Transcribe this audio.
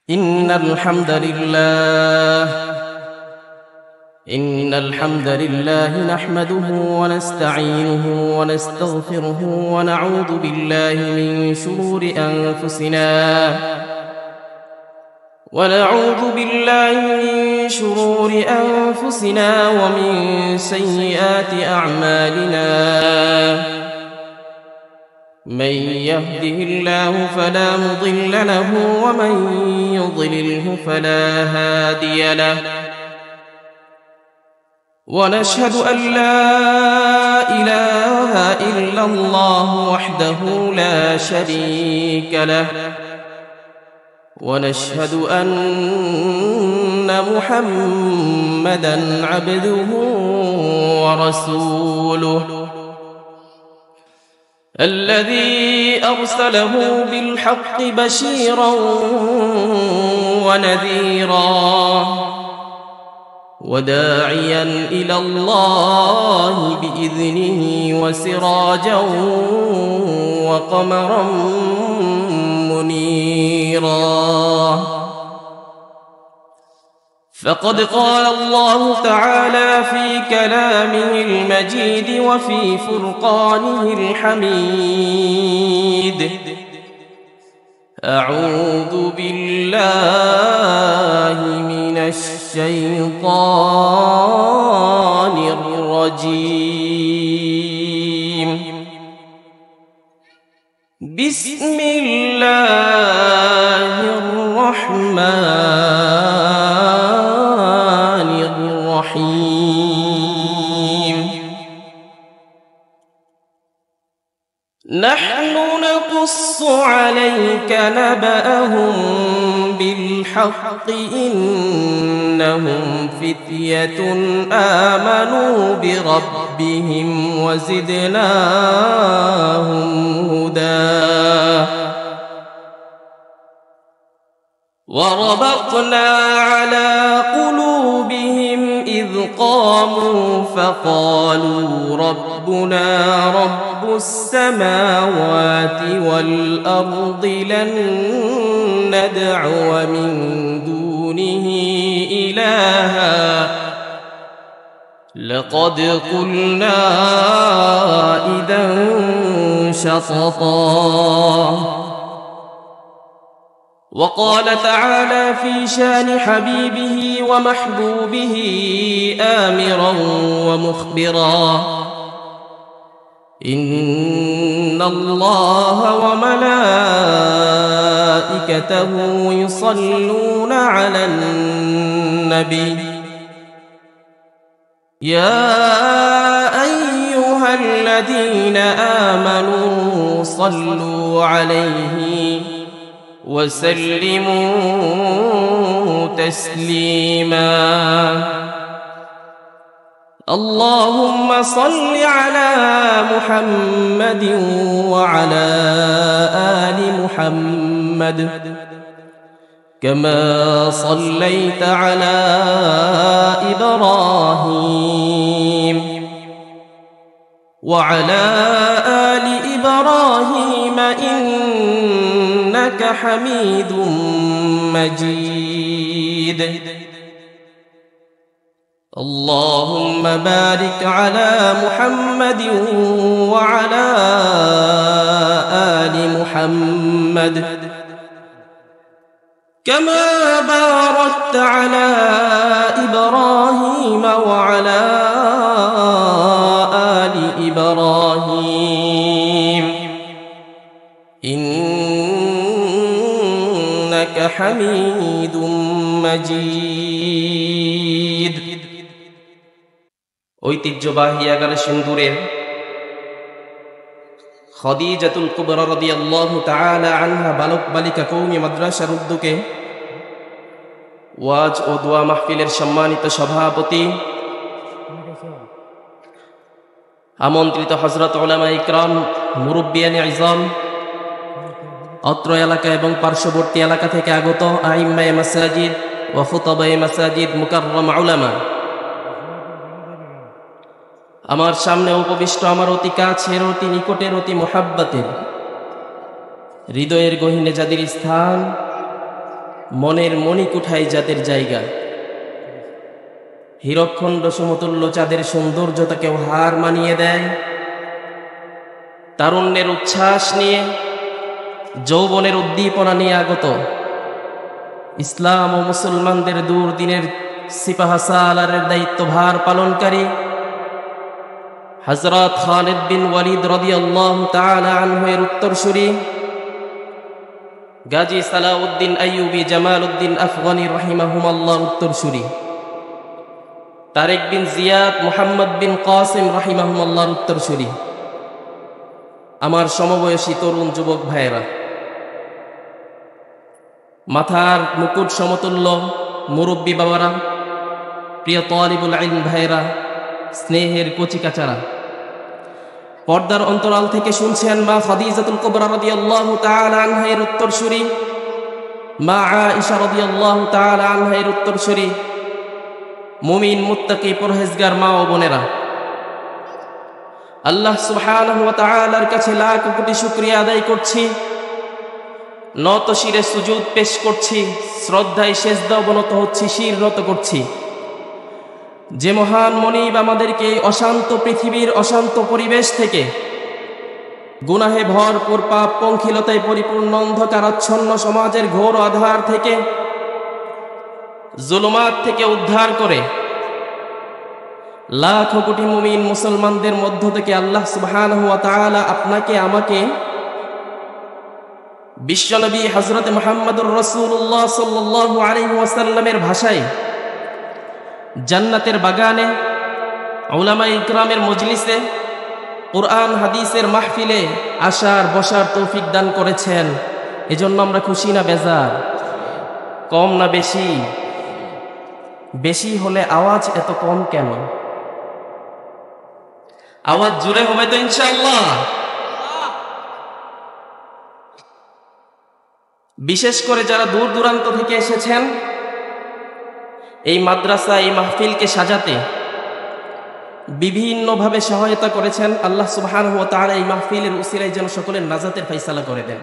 إن الحمد لله نحمده ونستعينه ونستغفره ونعوذ بالله من شرور أنفسنا ومن سيئات أعمالنا. من يهده الله فلا مضل له ومن يضلله فلا هادي له. ونشهد أن لا إله إلا الله وحده لا شريك له. ونشهد أن محمدًا عبده ورسوله الذي أرسله بالحق بشيرا ونذيرا وداعيا إلى الله بإذنه وسراجا وقمرا منيرا. فقد قال الله تعالى في كلامه المجيد وفي فرقانه الحميد: أعوذ بالله من الشيطان الرجيم. بسم الله الرحمن الرحيم. نحن نقص عليك نبأهم بالحق إنهم فتية آمنوا بربهم وزدناهم هدى. وربطنا على قلوبهم إذ قاموا فقالوا ربنا رب السماوات والأرض لن ندعو من دونه إلها لقد قلنا إذا شططا. وقال تعالى في شان حبيبه ومحبوبه آمرا ومخبرا: إن الله وملائكته يصلون على النبي يا أيها الذين آمنوا صلوا عليه وسلموا تسليما. اللهم صل على محمد وعلى آل محمد كما صليت على إبراهيم وعلى آل إبراهيم إنك حميد مجيد. اللهم بارك على محمد وعلى آل محمد كما باركت على إبراهيم وعلى آل إبراهيم إنك حميد مجيد. ঐতিহ্যবাহী 11 সিন্দুরের খাদিজাতুল কুবরা রাদিয়াল্লাহু তাআলা আনহা বালক বালিকা কওমি মাদ্রাসার উদ্যোগে ওয়াজ ও দোয়া মাহফিলের সম্মানিত সভাপতি, আমন্ত্রিত হযরত উলামা ইকরাম, মুরব্বিয়ানে ইজম, অত্র এলাকা এবং পার্শ্ববর্তী এলাকা থেকে আগত আইম্মায়ে মাসাজিদ ও খুতাবায়ে মাসাজিদ, মুকাররম উলামা, আমার সামনে উপবিষ্ট আমার অতি কাছের, অতি নিকটের, অতি মুহাব্বতের, হৃদয়ের গহীনে যাদের স্থান, মনের মণিকুঠায় যাদের জায়গা, হীরকখণ্ড সমতুল্য চাঁদের সৌন্দর্যতাকেও হার মানিয়ে দেয়, তারুণ্যের উচ্ছ্বাস নিয়ে, যৌবনের উদ্দীপনা নিয়ে আগত ইসলাম ও মুসলমানদের দুর্দিনের সিপাহসালারের দায়িত্বভার পালনকারী হযরত খালিদ বিন ওয়ালিদ রাদিয়াল্লাহু তাআলা আনহু এর উত্তরসূরি গাজী সালাউদ্দিন আইয়ুবী জামালউদ্দিন আফগানী রাহিমাহুমাল্লাহ উত্তরসূরি তারেক বিন জিয়াদ মুহাম্মদ বিন কাসিম রাহিমাহুমাল্লাহর উত্তরসূরি আমার সমবয়সী তরুণ যুবক ভাইয়েরা, মাথার মুকুট সমতুল্য মুরব্বী বাবারা, প্রিয় তালিবুল ইলম ভাইয়েরা, স্নেহের কচিকাচারা, পর্দার অন্তরাল থেকে শুনছেন মা খাদিজাতুল কুবরা রাদিয়াল্লাহু তাআলা আনহা এর উত্তরসূরি, মা আয়েশা রাদিয়াল্লাহু তাআলা আনহা এর উত্তরসূরি, মুমিন মুত্তাকি পরহেজগার মা ও বোনেরা, আল্লাহ সুবহানাহু ওয়া তাআলার কাছে লাখ কোটি শুকরিয়া আদায় করছি, নত শিরে সুজুদ পেশ করছি, শ্রদ্ধায় সেজদা অবনত হচ্ছি, শির নত করছি। যে মহান মনিব আমাদেরকে এই অশান্ত পৃথিবীর অশান্ত পরিবেশ থেকে, গুনাহে ভরপুর পাপ পঙ্কিলতায় পরিপূর্ণ অন্ধকারাচ্ছন্ন সমাজের ঘোর আধার থেকে, জুলুমাত থেকে উদ্ধার করে লাখ কোটি মুমিন মুসলমানদের মধ্য থেকে আল্লাহ সুবহানাহু ওয়া তাআলা আপনাকে আমাকে বিশ্বনবী হযরত মুহাম্মদুর রাসূলুল্লাহ সাল্লাল্লাহু আলাইহি ওয়াসাল্লামের ভাষায় জান্নাতের বাগানে, উলামায়ে ইকরামের মজলিসে, কুরআন হাদিসের মাহফিলে আসার বসার তৌফিক দান করেছেন। এজন্য আমরা খুশি না বেজার? কম না বেশি? বেশি হলে আওয়াজ এত কম কেন? আওয়াজ জোরে হবে তো ইনশাআল্লাহ। বিশেষ করে যারা দূর দূরান্ত থেকে এসেছেন এই মাদ্রাসা, এই মাহফিলকে সাজাতে বিভিন্নভাবে সহায়তা করেছেন, আল্লাহ সুবহানাহু ওয়া তাআলা এই মাহফিলের উসিলায় যেন সকলের নাজাতের ফায়সালা করে দেন।